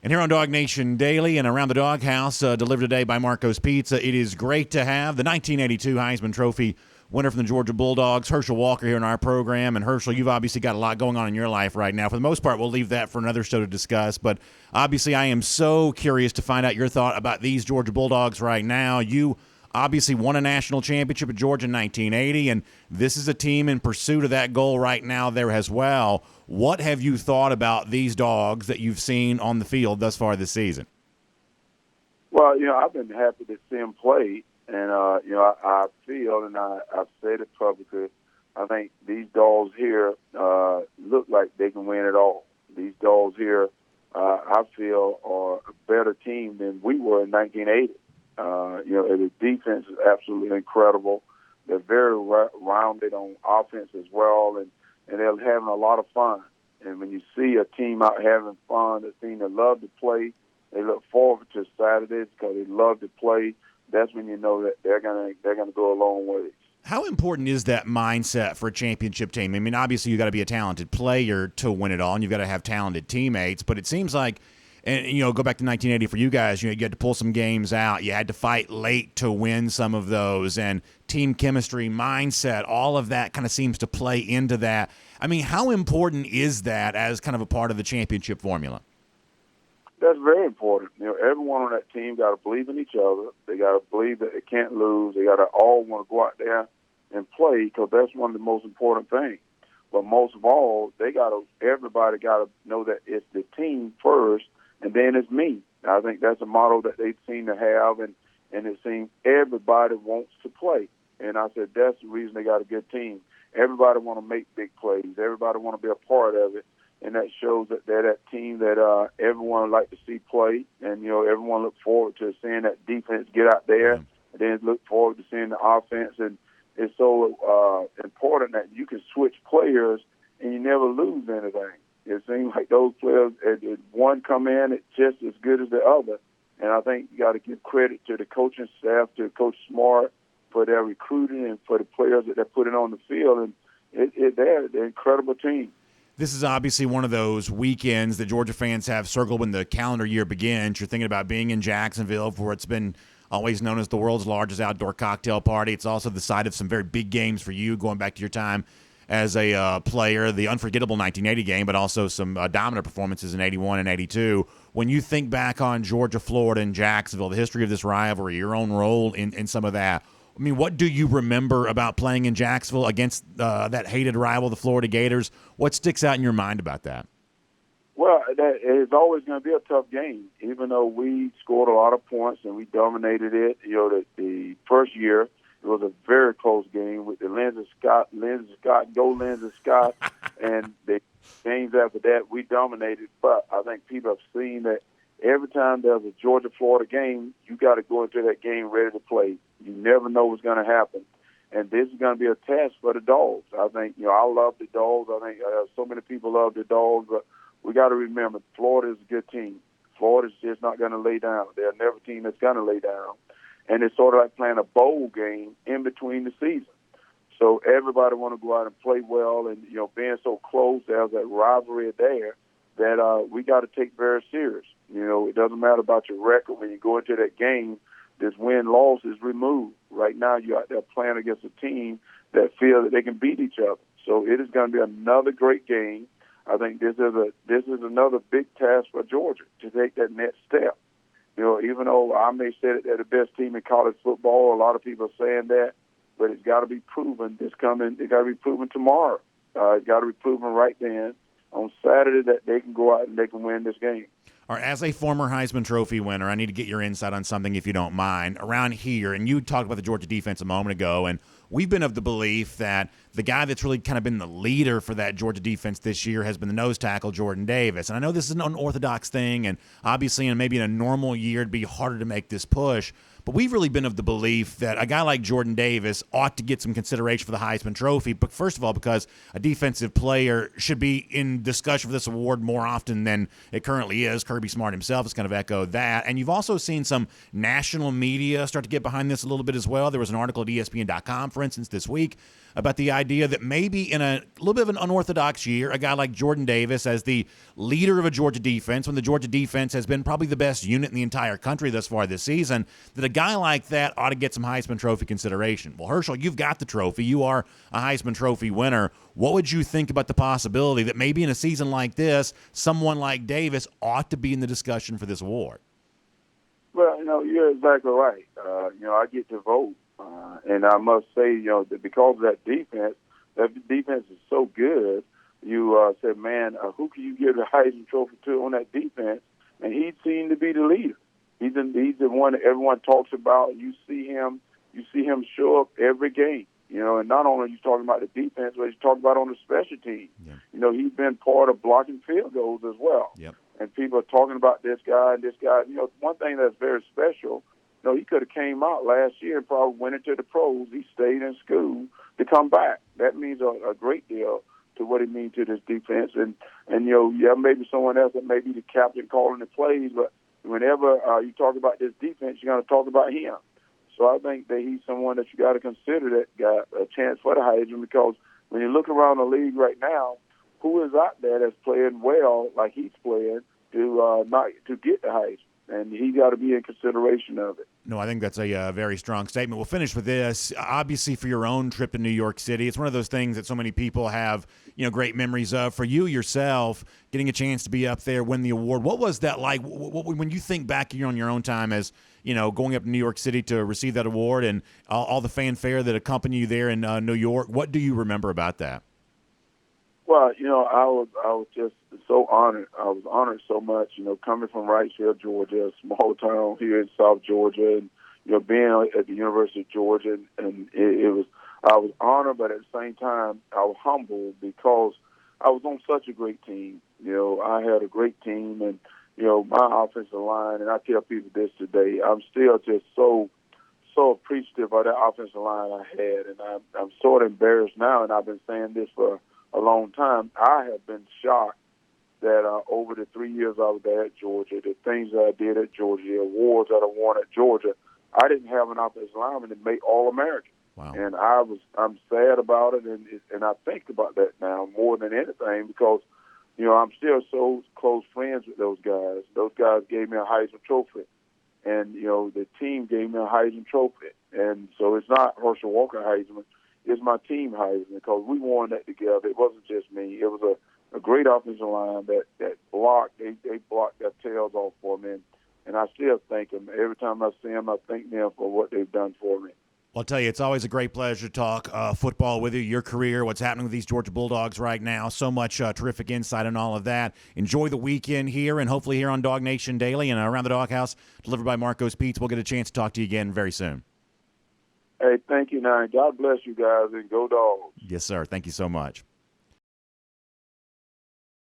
And here on Dog Nation Daily and Around the Doghouse, delivered today by Marco's Pizza, it is great to have the 1982 Heisman Trophy winner from the Georgia Bulldogs, Herschel Walker, here in our program. And Herschel, you've obviously got a lot going on in your life right now. For the most part, we'll leave that for another show to discuss. But obviously, I am so curious to find out your thought about these Georgia Bulldogs right now. You obviously won a national championship at Georgia in 1980, and this is a team in pursuit of that goal right now there as well. What have you thought about these dogs that you've seen on the field thus far this season? Well, I've been happy to see them play, and, I feel, and I've said it publicly, I think these dogs here look like they can win it all. These dogs here, I feel, are a better team than we were in 1980. The defense is absolutely incredible. They're very rounded on offense as well, and they're having a lot of fun. And when you see a team out having fun, a team that love to play, they look forward to Saturdays because they love to play. That's when you know that they're gonna go a long way. How important is that mindset for a championship team? I mean, obviously you got to be a talented player to win it all, and you've got to have talented teammates. But it seems like, and go back to 1980 for you guys. You had to pull some games out. You had to fight late to win some of those, and team chemistry, mindset, all of that kind of seems to play into that. I mean, how important is that as kind of a part of the championship formula? That's very important. Everyone on that team got to believe in each other. They got to believe that they can't lose. They got to all want to go out there and play because that's one of the most important things. But most of all, everybody got to know that it's the team first, and then it's me. I think that's a model that they seem to have, and it seems everybody wants to play. And I said that's the reason they got a good team. Everybody want to make big plays. Everybody want to be a part of it, and that shows that they're that team that everyone like to see play, and everyone look forward to seeing that defense get out there, and then look forward to seeing the offense. And it's so important that you can switch players and you never lose anything. It seems like those players, one come in, it's just as good as the other. And I think you got to give credit to the coaching staff, to Coach Smart, for their recruiting and for the players that they're putting on the field. And they're an incredible team. This is obviously one of those weekends that Georgia fans have circled when the calendar year begins. You're thinking about being in Jacksonville, for it's been always known as the world's largest outdoor cocktail party. It's also the site of some very big games for you, going back to your time as a player, the unforgettable 1980 game, but also some dominant performances in 81 and 82. When you think back on Georgia, Florida, and Jacksonville, the history of this rivalry, your own role in some of that, I mean, what do you remember about playing in Jacksonville against that hated rival, the Florida Gators? What sticks out in your mind about that? Well, it's always going to be a tough game, even though we scored a lot of points and we dominated it. The first year, it was a very close game with the Lindsey Scott, go Lindsey Scott, and the games after that, we dominated. But I think people have seen that every time there's a Georgia-Florida game, you got to go into that game ready to play. You never know what's going to happen. And this is going to be a test for the Dogs. I think, I love the Dogs. I think so many people love the Dogs, but we got to remember, Florida is a good team. Florida's just not going to lay down. They're never a team that's going to lay down. And it's sort of like playing a bowl game in between the season. So everybody want to go out and play well, and, being so close, there's that rivalry there that we got to take very serious. It doesn't matter about your record. When you go into that game, this win-loss is removed. Right now, you're out there playing against a team that feel that they can beat each other. So it is going to be another great game. I think this is another big task for Georgia to take that next step. Even though I may say that they're the best team in college football, a lot of people are saying that, but it's got to be proven It got to be proven tomorrow. It's got to be proven right then on Saturday that they can go out and they can win this game. All right, as a former Heisman Trophy winner, I need to get your insight on something, if you don't mind. Around here, and you talked about the Georgia defense a moment ago, and we've been of the belief that the guy that's really kind of been the leader for that Georgia defense this year has been the nose tackle, Jordan Davis. And I know this is an unorthodox thing, and obviously maybe in a normal year it'd be harder to make this push. But we've really been of the belief that a guy like Jordan Davis ought to get some consideration for the Heisman Trophy. But first of all, because a defensive player should be in discussion for this award more often than it currently is. Kirby Smart himself has kind of echoed that. And you've also seen some national media start to get behind this a little bit as well. There was an article at ESPN.com for instance, this week about the idea that maybe in a little bit of an unorthodox year, a guy like Jordan Davis as the leader of a Georgia defense, when the Georgia defense has been probably the best unit in the entire country thus far this season, that a guy like that ought to get some Heisman Trophy consideration. Well, Herschel, you've got the trophy. You are a Heisman Trophy winner. What would you think about the possibility that maybe in a season like this, someone like Davis ought to be in the discussion for this award? Well, you're exactly right. I get to vote. And I must say, that because of that defense is so good, you said, man, who can you give the Heisman Trophy to on that defense? And he seemed to be the leader. He's the one that everyone talks about. You see him show up every game. And not only are you talking about the defense, but you're talking about on the special team. Yeah. He's been part of blocking field goals as well. Yep. And people are talking about this guy and this guy. One thing that's very special, he could have came out last year and probably went into the pros. He stayed in school to come back. That means a great deal to what it means to this defense. And maybe someone else that may be the captain calling the plays, but whenever you talk about this defense, you're going to talk about him. So I think that he's someone that you got to consider that got a chance for the Heisman, because when you look around the league right now, who is out there that's playing well like he's playing to get the Heisman? And he got to be in consideration of it. No, I think that's a very strong statement. We'll finish with this. Obviously, for your own trip to New York City, it's one of those things that so many people have, great memories of. For you yourself, getting a chance to be up there, win the award, what was that like? When you think back on your own time as, going up to New York City to receive that award and all the fanfare that accompanied you there in New York, what do you remember about that? Well, I was just so honored. I was honored so much, coming from Wrightsville, Georgia, a small town here in South Georgia, and being at the University of Georgia, and I was honored, but at the same time, I was humbled because I was on such a great team. I had a great team, and my offensive line, and I tell people this today, I'm still just so appreciative of that offensive line I had, and I'm sort of embarrassed now, and I've been saying this for a long time. I have been shocked that over the 3 years I was there at Georgia, the things that I did at Georgia, the awards that I won at Georgia, I didn't have an offensive lineman that made All-American. Wow. And I'm sad about it, and I think about that now more than anything because, I'm still so close friends with those guys. Those guys gave me a Heisman Trophy, and, the team gave me a Heisman Trophy. And so it's not Herschel Walker Heisman. It's my team Heisman because we won that together. It wasn't just me. It was a great offensive line that blocked. They blocked their tails off for me, and I still thank them. Every time I see them, I thank them for what they've done for me. Well, I'll tell you, it's always a great pleasure to talk football with you, your career, what's happening with these Georgia Bulldogs right now. So much terrific insight on all of that. Enjoy the weekend here, and hopefully here on Dog Nation Daily and Around the Doghouse, delivered by Marco's Pizza. We'll get a chance to talk to you again very soon. Hey, thank you, Nine. God bless you guys, and go Dogs. Yes, sir. Thank you so much.